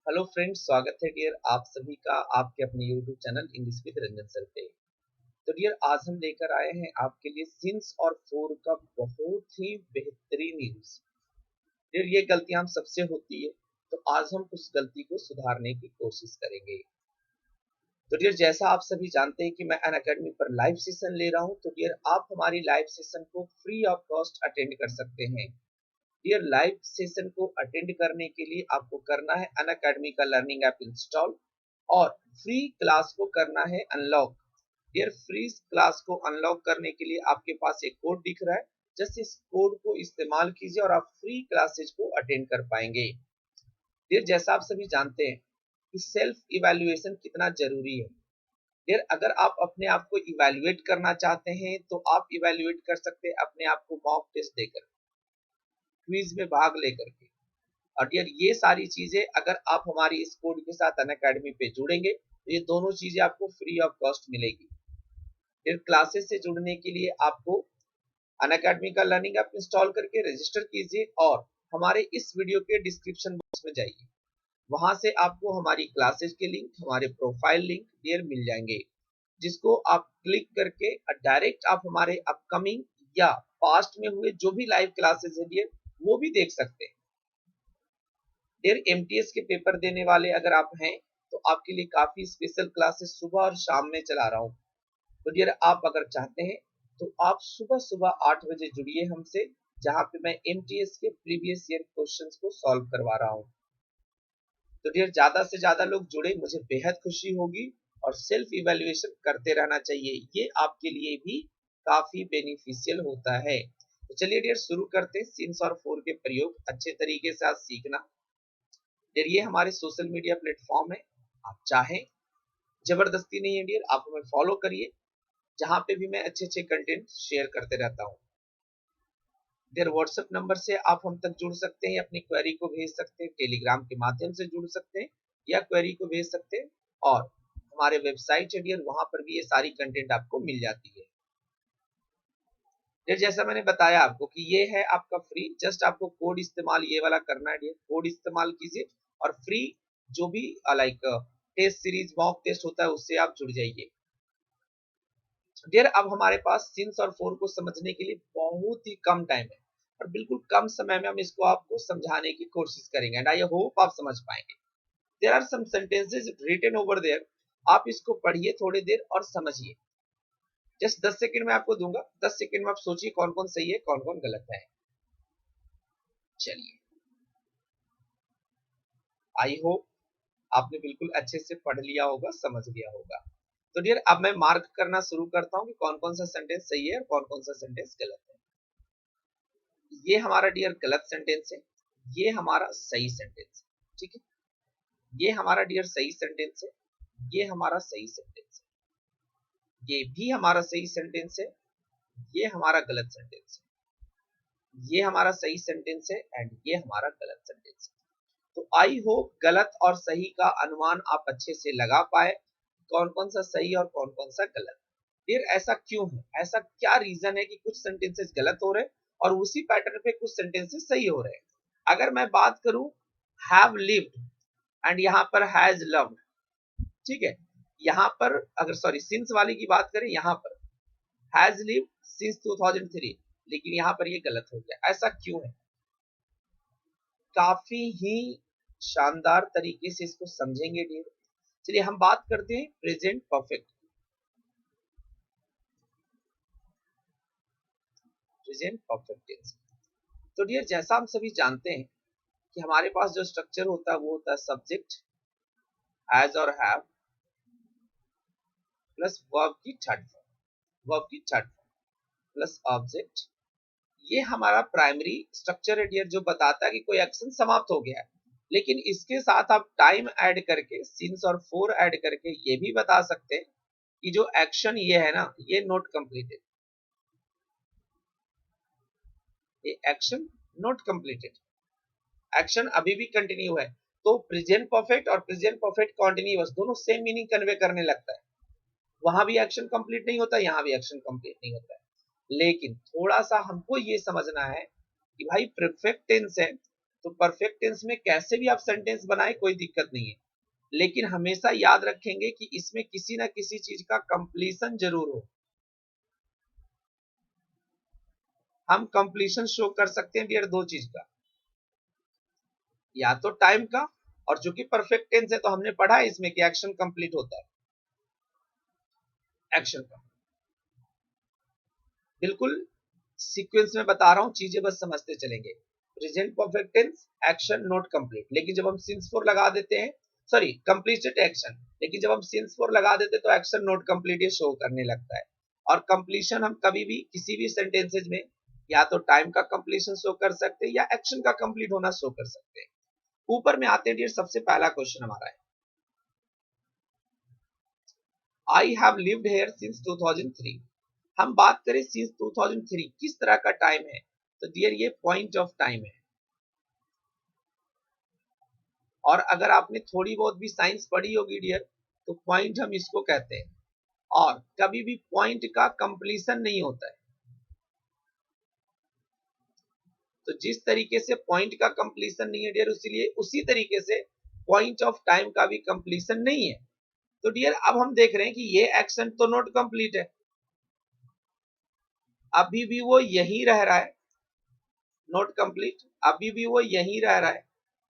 Hello friends, स्वागत है dear आप सभी का आपके अपने YouTube channel English with Ranjan sir पे। तो डियर आज हम लेकर आए हैं आपके लिए सिंस और फोर का बहुत ही बेहतरीन यूज। डियर ये गलतियां हम सबसे होती है, तो आज हम उस गलती को सुधारने की कोशिश करेंगे। तो डियर जैसा आप सभी जानते हैं कि मैं अनअकैडमी पर लाइव सेशन ले रहा हूं, तो डियर आप हमारी लाइव सेशन को फ्री ऑफ कॉस्ट अटेंड कर सकते हैं। डियर लाइव सेशन को अटेंड करने के लिए आपको करना है अनअकैडमी का लर्निंग ऐप इंस्टॉल और फ्री क्लास को करना है अनलॉक। डियर फ्री क्लास को अनलॉक करने के लिए आपके पास एक कोड दिख रहा है, जस्ट इस कोड को इस्तेमाल कीजिए और आप फ्री क्लासेज को अटेंड कर पाएंगे। डियर जैसा आप सभी जानते हैं कि सेल्फ इवैल्यूएशन कितना जरूरी है। डियर अगर आप अपने आप को इवैल्यूएट करना चाहते हैं तो आप इवैल्यूएट कर सकते हैं अपने आप को मॉक टेस्ट देकर, क्विज में भाग लेकर के। और डियर ये सारी चीजें अगर आप हमारी इस कोड के साथ अनअकैडमी पे जुड़ेंगे तो ये दोनों चीजें आपको फ्री ऑफ कॉस्ट मिलेगी। फिर क्लासेस से जुड़ने के लिए आपको अनअकैडमी का लर्निंग ऐप इंस्टॉल करके रजिस्टर कीजिए और हमारे इस वीडियो के डिस्क्रिप्शन बॉक्स में जाइए। वहां से आपको हमारी क्लासेस के लिंक, हमारे प्रोफाइल लिंक डियर मिल जाएंगे, जिसको आप क्लिक करके डायरेक्ट आप हमारे अपकमिंग या पास्ट में हुए जो भी लाइव क्लासेस है डियर वो भी देख सकते हैं। डियर एमटीएस के पेपर देने वाले अगर आप हैं तो आपके लिए काफी स्पेशल क्लासेस सुबह और शाम में चला रहा हूँ। तो डियर आप अगर चाहते हैं तो आप सुबह सुबह 8 बजे जुड़िए हमसे, जहाँ पे मैं एमटीएस के प्रीवियस ईयर क्वेश्चंस को सॉल्व करवा रहा हूँ। तो डियर ज्यादा से ज्यादा लोग जुड़े, मुझे बेहद खुशी होगी। और सेल्फ इवैल्यूएशन करते रहना चाहिए, ये आपके लिए भी काफी बेनिफिशियल होता है। तो चलिए डियर शुरू करते हैं सिंस और फोर के प्रयोग अच्छे तरीके से आज सीखना। डियर ये हमारे सोशल मीडिया प्लेटफॉर्म है, आप चाहें जबरदस्ती नहीं है डियर, आप हमें फॉलो करिए, जहां पे भी मैं अच्छे अच्छे कंटेंट शेयर करते रहता हूँ। डियर व्हाट्सएप नंबर से आप हम तक जुड़ सकते हैं, अपनी क्वेरी को भेज सकते हैं, टेलीग्राम के माध्यम से जुड़ सकते हैं या क्वेरी को भेज सकते हैं। और हमारे वेबसाइट है डियर, वहां पर भी ये सारी कंटेंट आपको मिल जाती है। डियर जैसा मैंने बताया आपको कि ये है आपका फ्री, जस्ट आपको कोड इस्तेमाल ये वाला करना है डियर, कोड इस्तेमाल कीजिए और फ्री जो भी like test series mock test होता है उससे आप जुड़ जाइए। डियर अब हमारे पास सिंस और फोर को समझने के लिए बहुत ही कम टाइम है और बिल्कुल कम समय में हम इसको आपको समझाने की कोशिश करेंगे एंड आई होप आप समझ पाएंगे। There are some sentences written over there, आप इसको पढ़िए थोड़ी देर और समझिए। जस्ट 10 सेकंड में आपको दूंगा, 10 सेकंड में आप सोचिए कौन कौन सही है कौन कौन गलत है। चलिए, आई होप आपने बिल्कुल अच्छे से पढ़ लिया होगा, समझ लिया होगा। तो डियर अब मैं मार्क करना शुरू करता हूँ कि कौन कौन सा सेंटेंस सही है और कौन कौन सा सेंटेंस गलत है। ये हमारा डियर गलत सेंटेंस है, ये हमारा सही सेंटेंस है, ठीक है। ये हमारा डियर सही सेंटेंस है, ये हमारा सही सेंटेंस है, ये भी हमारा सही सेंटेंस है, ये हमारा गलत सेंटेंस है, ये हमारा सही सेंटेंस है एंड ये हमारा गलत सेंटेंस है। तो आई होप गलत और सही का अनुमान आप अच्छे से लगा पाए, कौन कौन सा सही और कौन कौन सा गलत। फिर ऐसा क्यों है, ऐसा क्या रीजन है कि कुछ सेंटेंसेस गलत हो रहे हैं और उसी पैटर्न पे कुछ सेंटेंसेस सही हो रहे हैं। अगर मैं बात करूं हैव लिव्ड एंड यहाँ पर हैज लव्ड, ठीक है। यहाँ पर अगर सॉरी सिंस वाली की बात करें, यहाँ पर हैज लिव्ड सिंस 2003, लेकिन यहाँ पर ये गलत हो गया, ऐसा क्यों है। काफी ही शानदार तरीके से इसको समझेंगे डियर। चलिए हम बात करते हैं present perfect, present perfect tense. तो डियर जैसा हम सभी जानते हैं कि हमारे पास जो स्ट्रक्चर होता है वो होता है सब्जेक्ट, हैज और हैव प्लस वर्ब की थर्ड फॉर्म, वर्ब की थर्ड फॉर्म प्लस ऑब्जेक्ट। ये हमारा प्राइमरी स्ट्रक्चर है डियर, जो बताता है कि कोई एक्शन समाप्त हो गया है। लेकिन इसके साथ आप टाइम ऐड करके सिंस और फोर ऐड करके ये भी बता सकते हैं कि जो एक्शन ये है ना, ये नॉट कंप्लीटेड, ये एक्शन नॉट कंप्लीटेड, एक्शन अभी भी कंटिन्यू है। तो प्रेजेंट परफेक्ट और प्रेजेंट परफेक्ट कॉन्टिन्यूअस दोनों सेम मीनिंग कन्वे करने लगता है। वहां भी एक्शन कंप्लीट नहीं होता, यहाँ भी एक्शन कंप्लीट नहीं होता है। लेकिन थोड़ा सा हमको ये समझना है कि भाई परफेक्ट टेंस है तो परफेक्ट टेंस में कैसे भी आप सेंटेंस बनाए कोई दिक्कत नहीं है, लेकिन हमेशा याद रखेंगे कि इसमें किसी ना किसी चीज का कंप्लीशन जरूर हो। हम कंप्लीशन शो कर सकते हैं डियर दो चीज का, या तो टाइम का, और जो कि परफेक्ट टेंस है तो हमने पढ़ा है इसमें कि एक्शन कंप्लीट होता है, एक्शन का बिल्कुल सीक्वेंस में बता रहा हूं, चीजें बस समझते चलेंगे। Present perfect tense action not complete, लेकिन जब हम सिंस फॉर लगा देते हैं, सॉरी कंप्लीटेड एक्शन, लेकिन जब हम सिंस फॉर लगा देते हैं तो एक्शन नॉट कंप्लीट ये शो करने लगता है। और कंप्लीशन हम कभी भी किसी भी सेंटेंसेज में या तो टाइम का कंप्लीशन शो कर सकते हैं या एक्शन का कंप्लीट होना शो कर सकते हैं। ऊपर में आते हैं डियर, सबसे पहला क्वेश्चन हमारा है, आई हैव लिव्ड हियर सिंस 2003। हम बात करें सिंस 2003 किस तरह का टाइम है, तो डियर ये पॉइंट ऑफ टाइम है। और अगर आपने थोड़ी बहुत भी साइंस पढ़ी होगी डियर, तो पॉइंट हम इसको कहते हैं, और कभी भी पॉइंट का कंप्लीशन नहीं होता है। तो जिस तरीके से पॉइंट का कंप्लीशन नहीं है डियर, इसीलिए उसी तरीके से पॉइंट ऑफ टाइम का भी कंप्लीशन नहीं है। तो डियर अब हम देख रहे हैं कि ये एक्शन तो नॉट कंप्लीट है, अभी भी वो यही रह रहा है, नॉट कंप्लीट, अभी भी वो यही रह रहा है,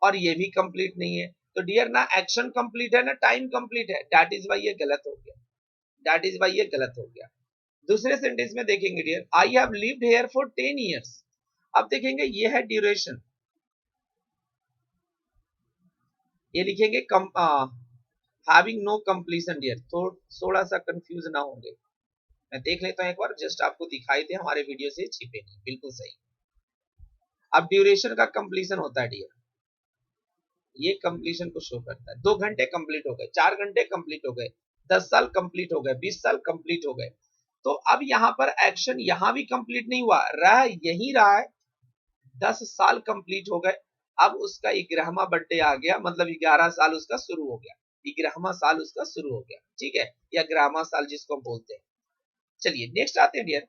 और ये भी कंप्लीट नहीं है। तो डियर ना एक्शन कंप्लीट है ना टाइम कंप्लीट है, दैट इज वाई ये गलत हो गया, दैट इज वाई ये गलत हो गया। दूसरे सेंटेंस में देखेंगे dear, I have lived here for 10 years. अब देखेंगे ये है ड्यूरेशन, ये लिखेंगे हैविंग नो कंप्लीशन डियर, तो थोड़ा सा कंफ्यूज ना होंगे। मैं देख लेता हूं एक बार, जस्ट आपको दिखाई दे, हमारे वीडियो से छिपे नहीं, बिल्कुल सही। अब ड्यूरेशन का कंप्लीशन होता है डियर, ये कंप्लीशन को शो करता है। 2 घंटे कंप्लीट हो गए, 4 घंटे कंप्लीट हो गए, 10 साल कंप्लीट हो गए, 20 साल कंप्लीट हो गए। तो अब यहाँ पर एक्शन यहाँ भी कंप्लीट नहीं हुआ, रहा यही रहा है, 10 साल कंप्लीट हो गए। अब उसका 11वां बर्थडे आ गया, मतलब 11 साल उसका शुरू हो गया, 11वां साल उसका शुरू हो गया, ठीक है, या 11वां साल जिसको हम बोलते हैं। चलिए नेक्स्ट आते हैं dear,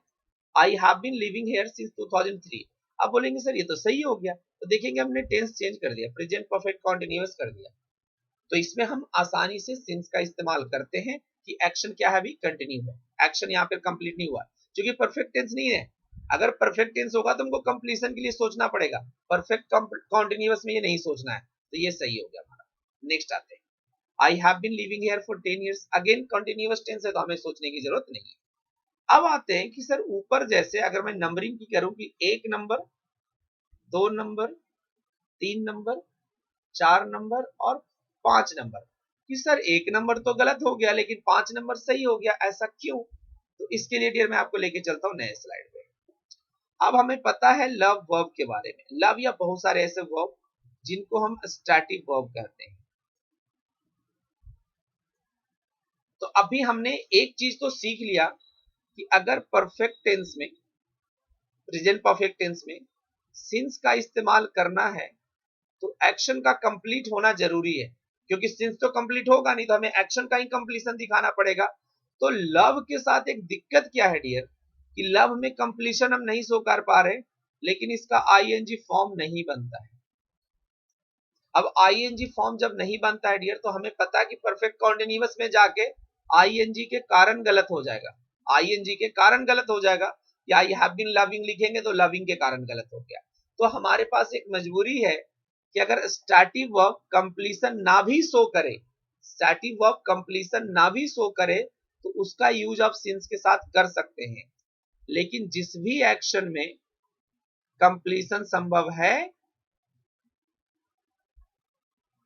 I have been living here since 2003। अब बोलेंगे सर ये तो सही हो गया, तो देखेंगे हमने टेंस चेंज कर दिया, प्रेजेंट परफेक्ट कॉन्टिन्यूअस कर दिया। तो इसमें हम आसानी से सिंस का इस्तेमाल करते हैं कि एक्शन क्या है, अभी कंटिन्यू है, एक्शन यहाँ पर कंप्लीट नहीं हुआ, क्योंकि परफेक्ट टेंस नहीं है। अगर परफेक्ट टेंस होगा तो हमको कंप्लीशन के लिए सोचना पड़ेगा, परफेक्ट कॉन्टिन्यूअस में ये नहीं सोचना है, तो ये सही हो गया हमारा। नेक्स्ट आते हैं, I have been living here for 10 years, again continuous tense है तो हमें सोचने की जरूरत नहीं है। अब आते हैं कि सर ऊपर जैसे अगर मैं नंबरिंग की करूं कि 1 नंबर, 2 नंबर, 3 नंबर, 4 नंबर और 5 नंबर, कि सर 1 नंबर तो गलत हो गया लेकिन 5 नंबर सही हो गया, ऐसा क्यों? तो इसके लिए डियर मैं आपको लेके चलता हूं नए स्लाइड पे। अब हमें पता है लव वर्ब के बारे में, लव या बहुत सारे ऐसे वर्ब जिनको हम स्टैटिक वर्ब कहते हैं। तो अभी हमने एक चीज तो सीख लिया कि अगर परफेक्ट टेंस में, प्रेजेंट परफेक्ट टेंस में सिंस का इस्तेमाल करना है तो एक्शन का कंप्लीट होना जरूरी है, क्योंकि सिंस तो कंप्लीट होगा नहीं तो हमें एक्शन का ही कंप्लीशन दिखाना पड़ेगा। तो लव के साथ एक दिक्कत क्या है डियर, कि लव में कंप्लीशन हम नहीं शो कर पा रहे, लेकिन इसका आईएनजी फॉर्म नहीं बनता है। अब आईएनजी फॉर्म जब नहीं बनता है डियर, तो हमें पता है कि परफेक्ट कॉन्टिन्यूअस में जाके आईएनजी के कारण गलत हो जाएगा, आईएनजी के कारण गलत हो जाएगा, या आई हैव बीन लविंग लिखेंगे तो लविंग के कारण गलत हो गया। तो हमारे पास एक मजबूरी है कि अगर स्टैटिक वर्ब कंप्लीशन ना भी शो करे, स्टैटिक वर्ब कंप्लीशन ना भी शो करे, तो उसका यूज आप सिंस के साथ कर सकते हैं। लेकिन जिस भी एक्शन में कंप्लीशन संभव है,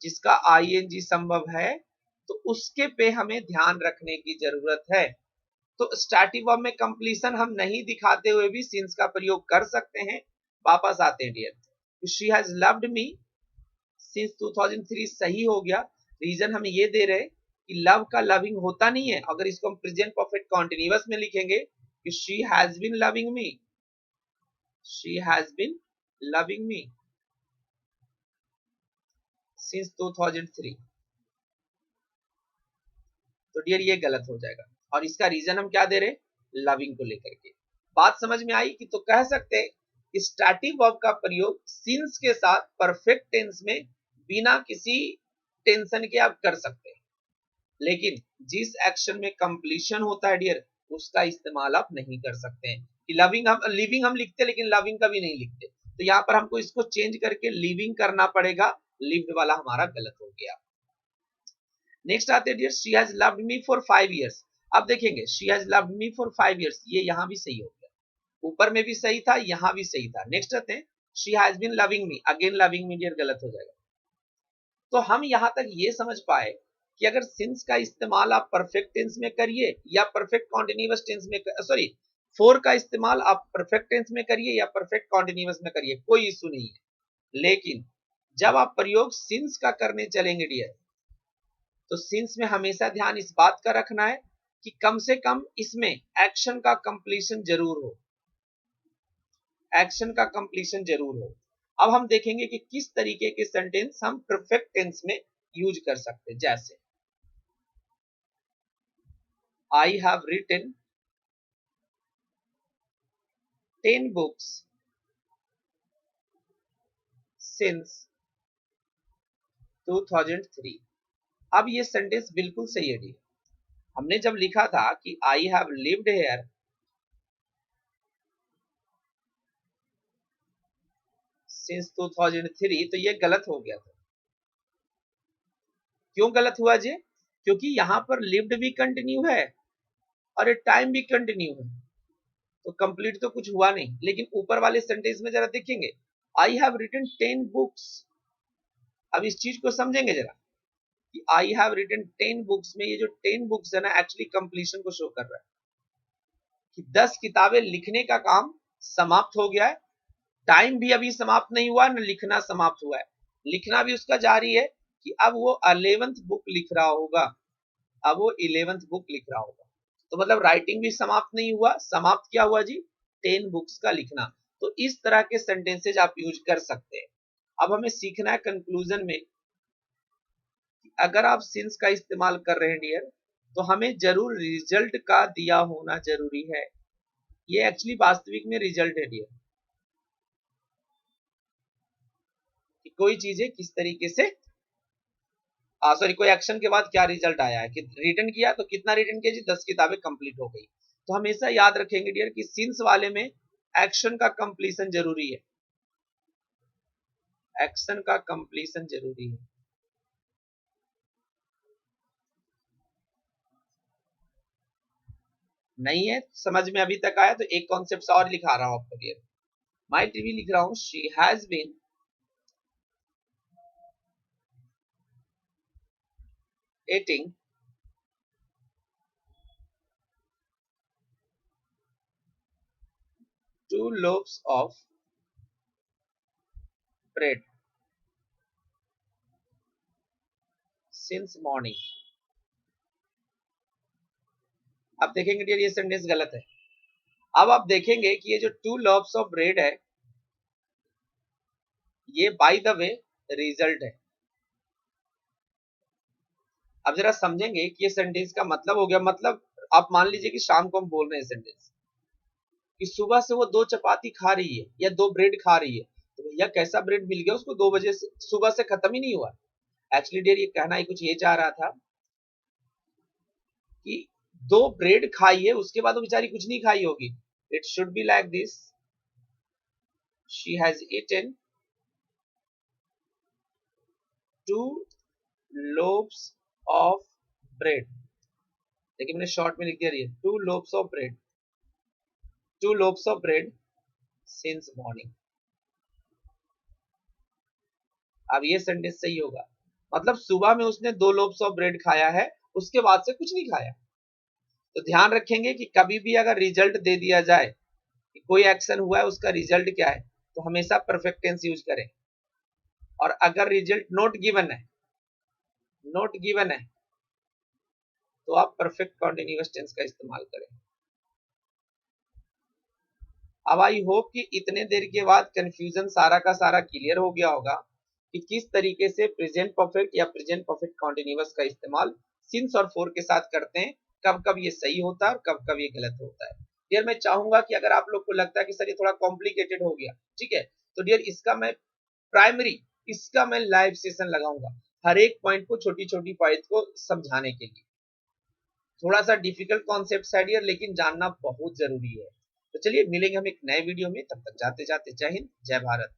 जिसका आईएनजी संभव है, तो उसके पे हमें ध्यान रखने की जरूरत है। तो स्टैटिक वर्ब में कंप्लीशन हम नहीं दिखाते हुए भी सिंस का प्रयोग कर सकते हैं। वापस आते हैं dear, she has loved me since 2003 सही हो गया, रीजन हम ये दे रहे हैं कि लव का लविंग होता नहीं है। अगर इसको हम प्रेजेंट परफेक्ट कॉन्टिन्यूअस में लिखेंगे कि she has been loving me, she has been loving me since 2003, तो डियर ये गलत हो जाएगा। और इसका रीजन हम क्या दे रहे हैं, लविंग को लेकर के। बात समझ में आई कि तो कह सकते हैं स्टैटिक वर्ब का प्रयोग सिंस के साथ परफेक्ट टेंस में बिना किसी टेंशन के आप कर सकते हैं, लेकिन जिस एक्शन में कंप्लीशन होता है डियर, उसका इस्तेमाल आप नहीं कर सकते हैं। कि लविंग हम लिविंग हम लिखते हैं, लेकिन लविंग कभी नहीं लिखते, तो यहाँ पर हमको इसको चेंज करके लिविंग करना पड़ेगा। लिव्ड वाला हमारा गलत हो गया। नेक्स्ट आते हैं dear, she has loved me for 5 years। अब देखेंगे she has loved me for 5 years, ये यहाँ भी सही हो गया, ऊपर में भी सही था, यहाँ भी सही था। नेक्स्ट आते हैं, she has been loving me, again loving me dear गलत हो जाएगा। तो हम यहाँ तक ये समझ पाए कि अगर सिंस का इस्तेमाल आप परफेक्ट टेंस में करिए या परफेक्ट कॉन्टिन्यूअस टेंस में, सॉरी फोर का इस्तेमाल आप परफेक्ट टेंस में करिए या परफेक्ट कॉन्टिन्यूअस में करिए, कोई इशू नहीं है। लेकिन जब आप प्रयोग सिंस का करने चलेंगे डियर, तो सिंस में हमेशा ध्यान इस बात का रखना है कि कम से कम इसमें एक्शन का कंप्लीशन जरूर हो, एक्शन का कंप्लीशन जरूर हो। अब हम देखेंगे कि किस तरीके के सेंटेंस हम परफेक्ट टेंस में यूज कर सकते हैं। जैसे I have written 10 books since 2003। अब ये सेंटेंस बिल्कुल सही है। हमने जब लिखा था कि आई हैव लिव्ड हेयर सिंस 2003, तो ये गलत हो गया था। क्यों गलत हुआ जी? क्योंकि यहाँ पर लिव्ड भी कंटिन्यू है और टाइम भी कंटिन्यू है, तो कंप्लीट तो कुछ हुआ नहीं। लेकिन ऊपर वाले सेंटेंस में जरा देखेंगे, आई हैव रिटन 10 बुक्स। अब इस चीज को समझेंगे जरा कि आई हैव रिटन 10 बुक्स में ये जो 10 बुक्स है ना, एक्चुअली कंप्लीशन को शो कर रहा है कि 10 किताबें लिखने का काम समाप्त हो गया है। टाइम भी अभी समाप्त नहीं हुआ, न लिखना समाप्त हुआ है, लिखना भी उसका जारी है कि अब वो 11th बुक लिख रहा होगा, अब वो 11th बुक लिख रहा होगा। तो मतलब राइटिंग भी समाप्त नहीं हुआ, समाप्त क्या हुआ जी? 10 बुक्स का लिखना। तो इस तरह के सेंटेंसेज आप यूज कर सकते हैं। अब हमें सीखना है कंक्लूजन में, अगर आप सिंस का इस्तेमाल कर रहे हैं डियर, तो हमें जरूर रिजल्ट का दिया होना जरूरी है। ये एक्चुअली वास्तविक में रिजल्ट है डियर, कि कोई चीजें किस तरीके से, सॉरी कोई एक्शन के बाद क्या रिजल्ट आया है। कि रिटर्न किया तो कितना रिटर्न किया जी? 10 किताबें कंप्लीट हो गई। तो हमेशा याद रखेंगे डियर कि सिंस वाले में एक्शन का कंप्लीशन जरूरी है, एक्शन का कंप्लीशन जरूरी है। नहीं है समझ में अभी तक आया, तो एक कॉन्सेप्ट और लिखा रहा हूं आपको डियर, माई टीवी लिख रहा हूं, she has been eating 2 loaves of bread since morning। अब देखेंगे डियर ये सेंटेंस गलत है। अब आप देखेंगे कि ये जो 2 loaves of bread है, ये बाय द वे रिजल्ट है। अब जरा समझेंगे कि ये सेंटेंस का मतलब हो गया, मतलब आप मान लीजिए कि शाम को हम बोल रहे हैं सेंटेंस कि सुबह से वो 2 चपाती खा रही है या 2 ब्रेड खा रही है, तो भैया कैसा ब्रेड मिल गया उसको 2 बजे से, सुबह से खत्म ही नहीं हुआ। एक्चुअली डियर ये कहना ही कुछ ये चाह रहा था कि 2 ब्रेड खाई है, उसके बाद वो बेचारी कुछ नहीं खाई होगी। It should be like this, she has eaten 2 loaves of bread। देखिए मैंने शॉर्ट में लिख दिया, 2 loaves of bread, 2 loaves of bread since morning। अब ये सेंटेंस सही होगा, मतलब सुबह में उसने 2 लोब्स ऑफ ब्रेड खाया है, उसके बाद से कुछ नहीं खाया। तो ध्यान रखेंगे कि कभी भी अगर रिजल्ट दे दिया जाए कि कोई एक्शन हुआ है उसका रिजल्ट क्या है, तो हमेशा परफेक्ट टेंस यूज करें। और अगर रिजल्ट नॉट गिवन है, नॉट गिवन है, तो आप परफेक्ट कॉन्टिन्यूअस टेंस का इस्तेमाल करें। अब आई होप कि इतने देर के बाद कंफ्यूजन सारा का सारा क्लियर हो गया होगा कि किस तरीके से प्रेजेंट परफेक्ट या प्रेजेंट परफेक्ट कॉन्टिन्यूअस का इस्तेमाल सिंस और फोर के साथ करते हैं, कब कब ये सही होता है और कब कब ये गलत होता है। डियर मैं चाहूंगा कि अगर आप लोग को लगता है कि सर ये थोड़ा कॉम्प्लिकेटेड हो गया, ठीक है, तो डियर इसका मैं लाइव सेशन लगाऊंगा, हर एक पॉइंट को, छोटी छोटी पॉइंट को समझाने के लिए। थोड़ा सा डिफिकल्ट कॉन्सेप्ट है डियर, लेकिन जानना बहुत जरूरी है। तो चलिए मिलेंगे हम एक नए वीडियो में, तब तक जाते जाते जय हिंद जय भारत।